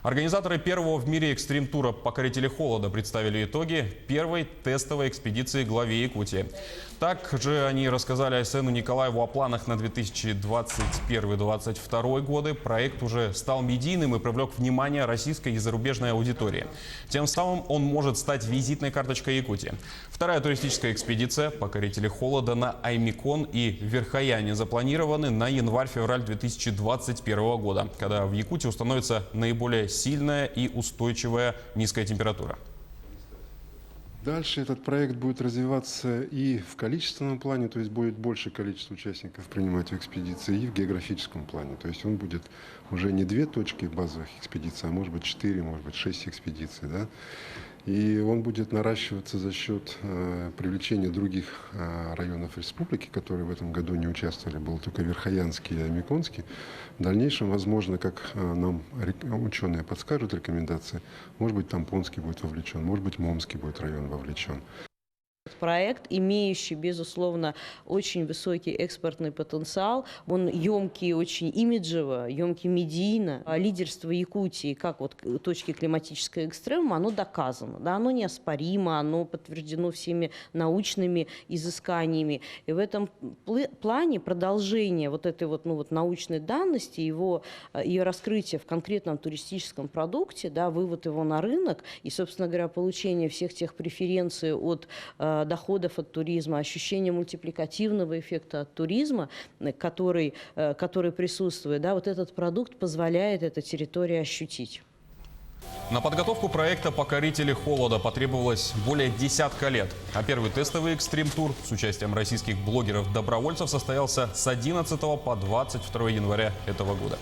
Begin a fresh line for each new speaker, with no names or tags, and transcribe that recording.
Организаторы первого в мире экстрим-тура «Покорители холода» представили итоги первой тестовой экспедиции главе Якутии. Также они рассказали Айсену Николаеву о планах на 2021-2022 годы. Проект уже стал медийным и привлек внимание российской и зарубежной аудитории. Тем самым он может стать визитной карточкой Якутии. Вторая туристическая экспедиция «Покорители холода» на Аймикон и Верхояне запланированы на январь-февраль 2021 года, когда в Якутии установится наиболее сильная и устойчивая низкая температура.
Дальше этот проект будет развиваться и в количественном плане, то есть будет больше количество участников принимать в экспедиции, и в географическом плане. То есть он будет уже не 2 точки базовых экспедиций, а может быть 4, может быть 6 экспедиций. Да? И он будет наращиваться за счет привлечения других районов республики, которые в этом году не участвовали. Был только Верхоянский и Аймиконский. В дальнейшем, возможно, как нам ученые подскажут рекомендации, может быть, Тампонский будет вовлечен, может быть, Момский будет район вовлечен.
Проект, имеющий, безусловно, очень высокий экспортный потенциал. Он емкий очень имиджево, емкий медийно. Лидерство Якутии, как вот точки климатического экстремума, оно доказано. Да? Оно неоспоримо, оно подтверждено всеми научными изысканиями. И в этом плане продолжение вот этой вот, научной данности, ее раскрытие в конкретном туристическом продукте, да, вывод его на рынок и, собственно говоря, получение всех тех преференций от доходов от туризма, ощущение мультипликативного эффекта от туризма, который присутствует, да, вот этот продукт позволяет этой территории ощутить.
На подготовку проекта «Покорители холода» потребовалось более десятка лет. А первый тестовый экстрим-тур с участием российских блогеров-добровольцев состоялся с 11 по 22 января этого года.